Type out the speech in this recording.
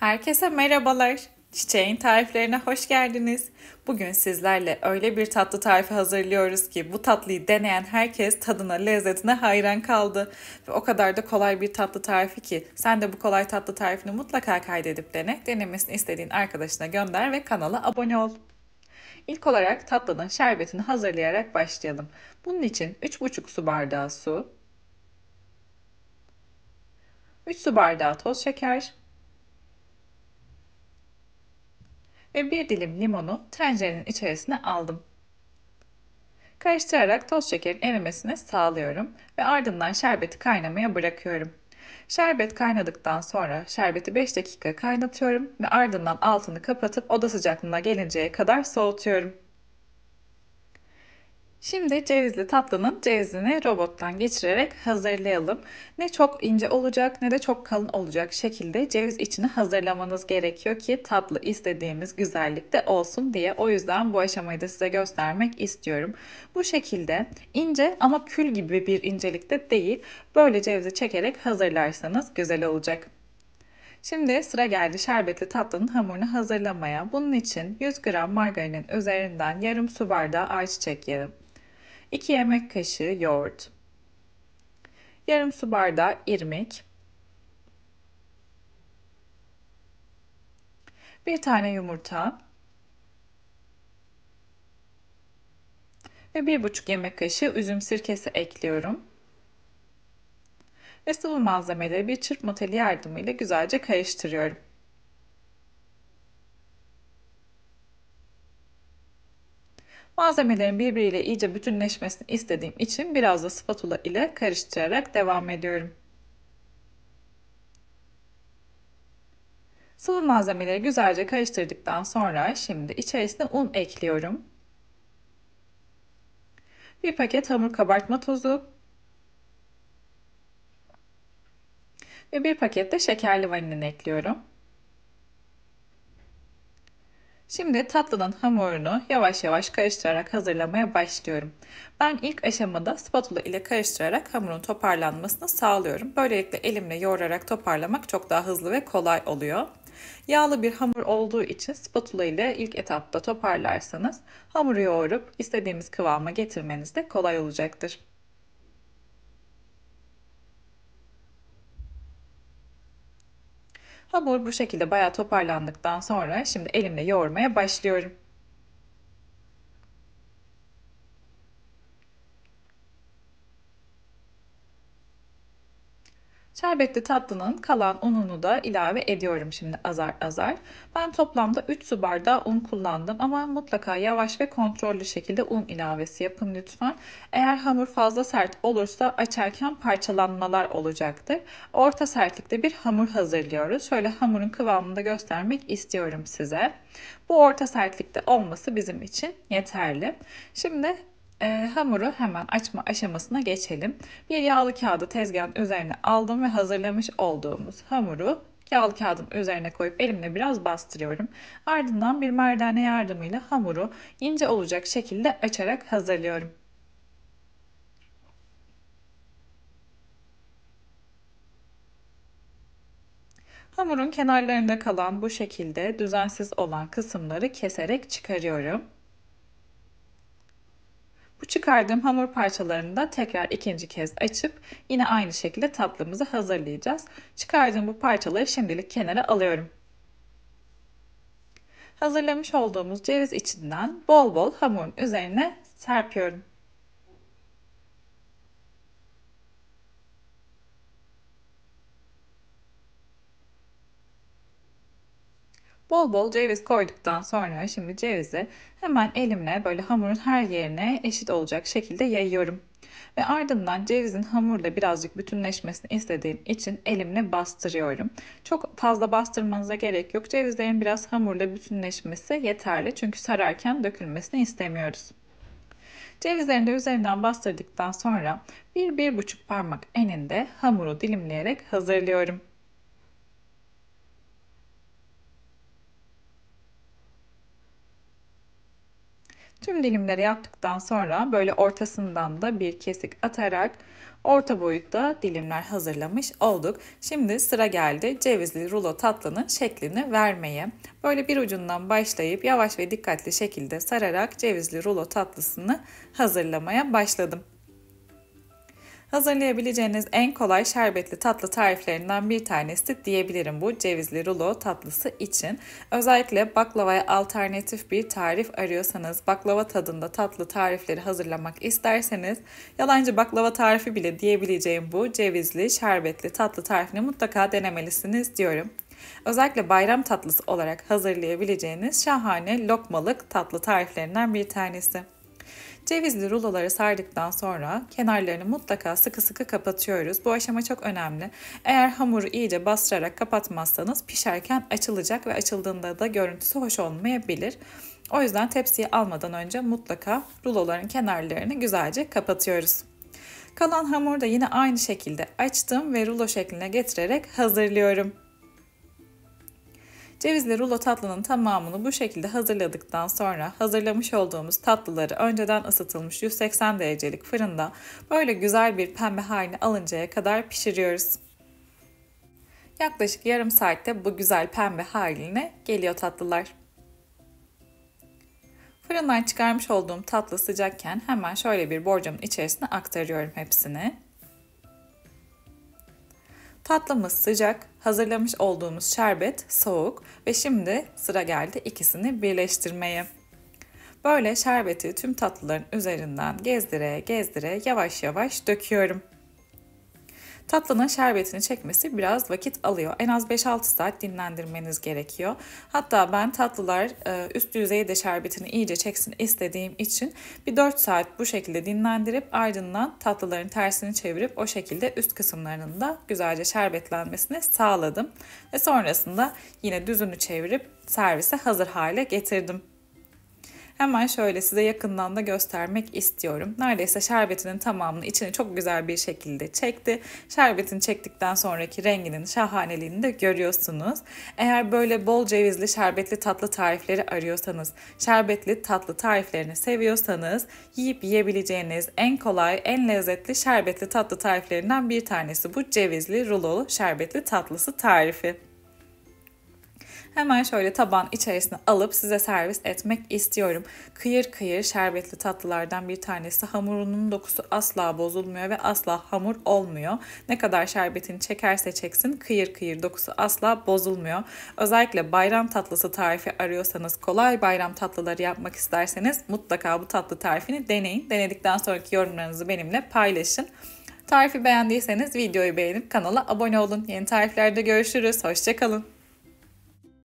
Herkese merhabalar. Çiçeğin tariflerine hoş geldiniz. Bugün sizlerle öyle bir tatlı tarifi hazırlıyoruz ki bu tatlıyı deneyen herkes tadına, lezzetine hayran kaldı. Ve o kadar da kolay bir tatlı tarifi ki sen de bu kolay tatlı tarifini mutlaka kaydedip dene. Denemesini istediğin arkadaşına gönder ve kanala abone ol. İlk olarak tatlının şerbetini hazırlayarak başlayalım. Bunun için 3,5 su bardağı su, 3 su bardağı toz şeker, ve bir dilim limonu tencerenin içerisine aldım. Karıştırarak toz şekerin erimesini sağlıyorum ve ardından şerbeti kaynamaya bırakıyorum. Şerbet kaynadıktan sonra şerbeti 5 dakika kaynatıyorum ve ardından altını kapatıp oda sıcaklığına gelinceye kadar soğutuyorum. Şimdi cevizli tatlının cevizini robottan geçirerek hazırlayalım. Ne çok ince olacak ne de çok kalın olacak şekilde ceviz içini hazırlamanız gerekiyor ki tatlı istediğimiz güzellikte olsun diye. O yüzden bu aşamayı da size göstermek istiyorum. Bu şekilde ince ama kül gibi bir incelikte değil. Böyle cevizi çekerek hazırlarsanız güzel olacak. Şimdi sıra geldi şerbetli tatlının hamurunu hazırlamaya. Bunun için 100 gram margarinin üzerinden yarım su bardağı ayçiçek yağı, 2 yemek kaşığı yoğurt, yarım su bardağı irmik, bir tane yumurta ve 1,5 yemek kaşığı üzüm sirkesi ekliyorum. Ve sıvı malzemeleri bir çırpma teli yardımıyla güzelce karıştırıyorum. Malzemelerin birbiriyle iyice bütünleşmesini istediğim için biraz da spatula ile karıştırarak devam ediyorum. Sıvı malzemeleri güzelce karıştırdıktan sonra şimdi içerisine un ekliyorum. Bir paket hamur kabartma tozu ve bir paket de şekerli vanilin ekliyorum. Şimdi tatlının hamurunu yavaş yavaş karıştırarak hazırlamaya başlıyorum. Ben ilk aşamada spatula ile karıştırarak hamurun toparlanmasını sağlıyorum. Böylelikle elimle yoğurarak toparlamak çok daha hızlı ve kolay oluyor. Yağlı bir hamur olduğu için spatula ile ilk etapta toparlarsanız hamuru yoğurup istediğimiz kıvama getirmeniz de kolay olacaktır. Hamur bu şekilde bayağı toparlandıktan sonra şimdi elimle yoğurmaya başlıyorum. Şerbetli tatlının kalan ununu da ilave ediyorum şimdi azar azar. Ben toplamda 3 su bardağı un kullandım ama mutlaka yavaş ve kontrollü şekilde un ilavesi yapın lütfen. Eğer hamur fazla sert olursa açarken parçalanmalar olacaktır. Orta sertlikte bir hamur hazırlıyoruz. Şöyle hamurun kıvamını da göstermek istiyorum size. Bu orta sertlikte olması bizim için yeterli. Şimdi hamuru hemen açma aşamasına geçelim. Bir yağlı kağıdı tezgahın üzerine aldım ve hazırlamış olduğumuz hamuru yağlı kağıdın üzerine koyup elimle biraz bastırıyorum. Ardından bir merdane yardımıyla hamuru ince olacak şekilde açarak hazırlıyorum. Hamurun kenarlarında kalan bu şekilde düzensiz olan kısımları keserek çıkarıyorum. Bu çıkardığım hamur parçalarını da tekrar ikinci kez açıp yine aynı şekilde tatlımızı hazırlayacağız. Çıkardığım bu parçaları şimdilik kenara alıyorum. Hazırlamış olduğumuz ceviz içinden bol bol hamurun üzerine serpiyorum. Bol bol ceviz koyduktan sonra şimdi cevizi hemen elimle böyle hamurun her yerine eşit olacak şekilde yayıyorum. Ve ardından cevizin hamurla birazcık bütünleşmesini istediğim için elimle bastırıyorum. Çok fazla bastırmanıza gerek yok. Cevizlerin biraz hamurla bütünleşmesi yeterli. Çünkü sararken dökülmesini istemiyoruz. Cevizlerini de üzerinden bastırdıktan sonra 1-1,5 parmak eninde hamuru dilimleyerek hazırlıyorum. Tüm dilimleri yaptıktan sonra böyle ortasından da bir kesik atarak orta boyutta dilimler hazırlamış olduk. Şimdi sıra geldi cevizli rulo tatlının şeklini vermeye. Böyle bir ucundan başlayıp yavaş ve dikkatli şekilde sararak cevizli rulo tatlısını hazırlamaya başladım. Hazırlayabileceğiniz en kolay şerbetli tatlı tariflerinden bir tanesi diyebilirim bu cevizli rulo tatlısı için. Özellikle baklavaya alternatif bir tarif arıyorsanız, baklava tadında tatlı tarifleri hazırlamak isterseniz, yalancı baklava tarifi bile diyebileceğim bu cevizli şerbetli tatlı tarifini mutlaka denemelisiniz diyorum. Özellikle bayram tatlısı olarak hazırlayabileceğiniz şahane lokmalık tatlı tariflerinden bir tanesi. Cevizli ruloları sardıktan sonra kenarlarını mutlaka sıkı sıkı kapatıyoruz. Bu aşama çok önemli. Eğer hamuru iyice bastırarak kapatmazsanız pişerken açılacak ve açıldığında da görüntüsü hoş olmayabilir. O yüzden tepsiye almadan önce mutlaka ruloların kenarlarını güzelce kapatıyoruz. Kalan hamuru da yine aynı şekilde açtım ve rulo şekline getirerek hazırlıyorum. Cevizli rulo tatlının tamamını bu şekilde hazırladıktan sonra hazırlamış olduğumuz tatlıları önceden ısıtılmış 180 derecelik fırında böyle güzel bir pembe halini alıncaya kadar pişiriyoruz. Yaklaşık yarım saatte bu güzel pembe haline geliyor tatlılar. Fırından çıkarmış olduğum tatlı sıcakken hemen şöyle bir borcamın içerisine aktarıyorum hepsini. Tatlımız sıcak, hazırlamış olduğumuz şerbet soğuk ve şimdi sıra geldi ikisini birleştirmeye. Böyle şerbeti tüm tatlıların üzerinden gezdire gezdire yavaş yavaş döküyorum. Tatlının şerbetini çekmesi biraz vakit alıyor. En az 5-6 saat dinlendirmeniz gerekiyor. Hatta ben tatlılar üst yüzeyde şerbetini iyice çeksin istediğim için bir 4 saat bu şekilde dinlendirip ardından tatlıların tersini çevirip o şekilde üst kısımlarının da güzelce şerbetlenmesini sağladım. Ve sonrasında yine düzünü çevirip servise hazır hale getirdim. Hemen şöyle size yakından da göstermek istiyorum. Neredeyse şerbetinin tamamını içine çok güzel bir şekilde çekti. Şerbetini çektikten sonraki renginin şahaneliğini de görüyorsunuz. Eğer böyle bol cevizli şerbetli tatlı tarifleri arıyorsanız, şerbetli tatlı tariflerini seviyorsanız yiyip yiyebileceğiniz en kolay, en lezzetli şerbetli tatlı tariflerinden bir tanesi bu cevizli rulolu şerbetli tatlısı tarifi. Hemen şöyle tabağın içerisine alıp size servis etmek istiyorum. Kıyır kıyır şerbetli tatlılardan bir tanesi. Hamurunun dokusu asla bozulmuyor ve asla hamur olmuyor. Ne kadar şerbetini çekerse çeksin kıyır kıyır dokusu asla bozulmuyor. Özellikle bayram tatlısı tarifi arıyorsanız, kolay bayram tatlıları yapmak isterseniz mutlaka bu tatlı tarifini deneyin. Denedikten sonraki yorumlarınızı benimle paylaşın. Tarifi beğendiyseniz videoyu beğenip kanala abone olun. Yeni tariflerde görüşürüz. Hoşça kalın.